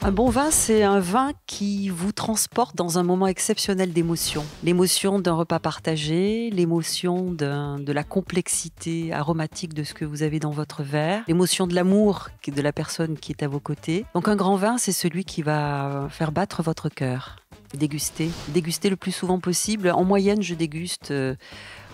Un bon vin, c'est un vin qui vous transporte dans un moment exceptionnel d'émotion. L'émotion d'un repas partagé, l'émotion de la complexité aromatique de ce que vous avez dans votre verre, l'émotion de l'amour de la personne qui est à vos côtés. Donc un grand vin, c'est celui qui va faire battre votre cœur. Déguster le plus souvent possible. En moyenne, je déguste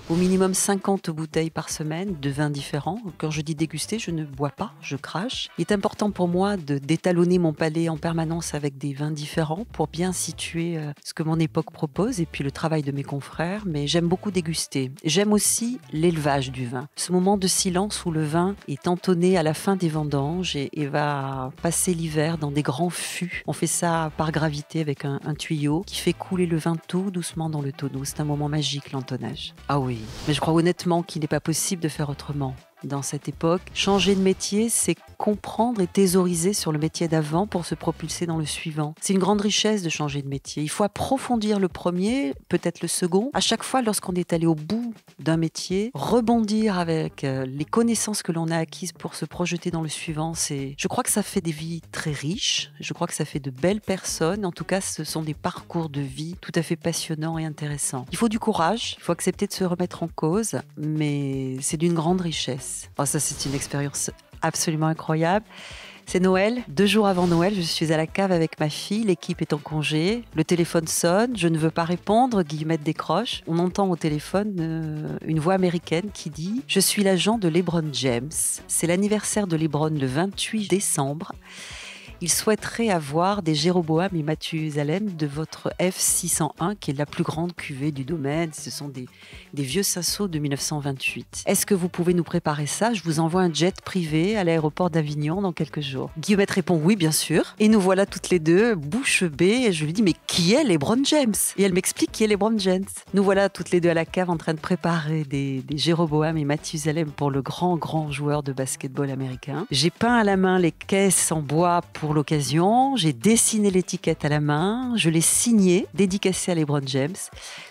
au minimum 50 bouteilles par semaine de vins différents. Quand je dis déguster, je ne bois pas, je crache. Il est important pour moi d'étalonner mon palais en permanence avec des vins différents pour bien situer ce que mon époque propose et puis le travail de mes confrères. Mais j'aime beaucoup déguster. J'aime aussi l'élevage du vin. Ce moment de silence où le vin est entonné à la fin des vendanges et va passer l'hiver dans des grands fûts. On fait ça par gravité avec un tuyau qui fait couler le vin tout doucement dans le tonneau. C'est un moment magique, l'entonnage. Ah oui. Mais je crois honnêtement qu'il n'est pas possible de faire autrement. Dans cette époque, changer de métier, c'est comprendre et thésauriser sur le métier d'avant pour se propulser dans le suivant. C'est une grande richesse de changer de métier. Il faut approfondir le premier, peut-être le second. À chaque fois, lorsqu'on est allé au bout d'un métier, rebondir avec les connaissances que l'on a acquises pour se projeter dans le suivant, je crois que ça fait des vies très riches. Je crois que ça fait de belles personnes. En tout cas, ce sont des parcours de vie tout à fait passionnants et intéressants. Il faut du courage, il faut accepter de se remettre en cause, mais c'est d'une grande richesse. Oh, ça, c'est une expérience absolument incroyable. C'est Noël. 2 jours avant Noël, je suis à la cave avec ma fille. L'équipe est en congé. Le téléphone sonne. Je ne veux pas répondre. Guillemette décroche. On entend au téléphone une voix américaine qui dit « Je suis l'agent de LeBron James. C'est l'anniversaire de LeBron le 28 décembre. Il souhaiterait avoir des Jéroboam et Mathusalem de votre F601, qui est la plus grande cuvée du domaine. Ce sont des vieux Sasso de 1928. Est-ce que vous pouvez nous préparer ça? Je vous envoie un jet privé à l'aéroport d'Avignon dans quelques jours. » Guillemette répond « Oui, bien sûr. » Et nous voilà toutes les deux, bouche bée, et je lui dis « Mais qui est LeBron James ?» Et elle m'explique qui est LeBron James. Nous voilà toutes les deux à la cave en train de préparer des Jéroboam et Mathusalem pour le grand joueur de basketball américain. J'ai peint à la main les caisses en bois pour l'occasion, j'ai dessiné l'étiquette à la main, je l'ai signée, dédicacée à LeBron James.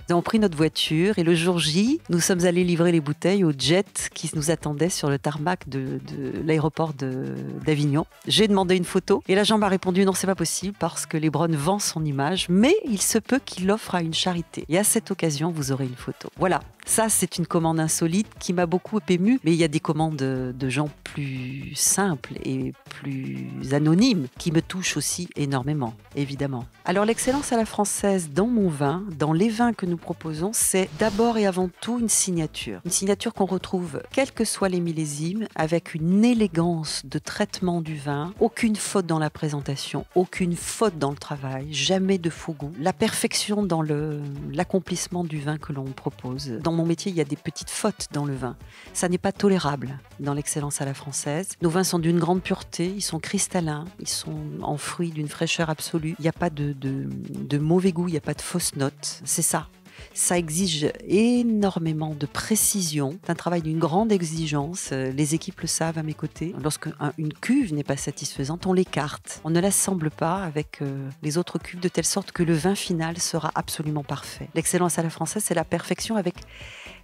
Nous avons pris notre voiture et le jour J, nous sommes allés livrer les bouteilles au jet qui nous attendait sur le tarmac de l'aéroport d'Avignon. J'ai demandé une photo et l'agent m'a répondu non, c'est pas possible parce que LeBron vend son image, mais il se peut qu'il l'offre à une charité. Et à cette occasion, vous aurez une photo. Voilà. Ça, c'est une commande insolite qui m'a beaucoup émue, mais il y a des commandes de gens plus simples et plus anonymes qui me touchent aussi énormément, évidemment. Alors, l'excellence à la française dans mon vin, dans les vins que nous proposons, c'est d'abord et avant tout une signature. Une signature qu'on retrouve, quels que soient les millésimes, avec une élégance de traitement du vin, aucune faute dans la présentation, aucune faute dans le travail, jamais de faux goût, la perfection dans l'accomplissement du vin que l'on propose. Dans mon métier, il y a des petites fautes dans le vin. Ça n'est pas tolérable dans l'excellence à la française. Nos vins sont d'une grande pureté, ils sont cristallins, ils sont en fruits d'une fraîcheur absolue. Il n'y a pas de mauvais goût, il n'y a pas de fausses notes. C'est ça. Ça exige énormément de précision. C'est un travail d'une grande exigence. Les équipes le savent à mes côtés. Lorsqu'une cuve n'est pas satisfaisante, on l'écarte. On ne l'assemble pas avec les autres cuves de telle sorte que le vin final sera absolument parfait. L'excellence à la française, c'est la perfection avec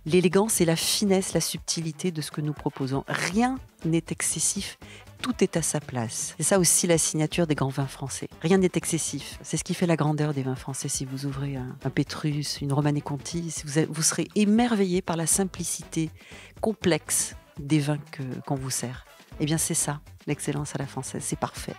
l'élégance et la finesse, la subtilité de ce que nous proposons. Rien n'est excessif. Tout est à sa place. C'est ça aussi la signature des grands vins français. Rien n'est excessif. C'est ce qui fait la grandeur des vins français. Si vous ouvrez un Pétrus, une Romanée Conti, vous serez émerveillé par la simplicité complexe des vins qu'on vous sert. Eh bien, c'est ça, l'excellence à la française. C'est parfait.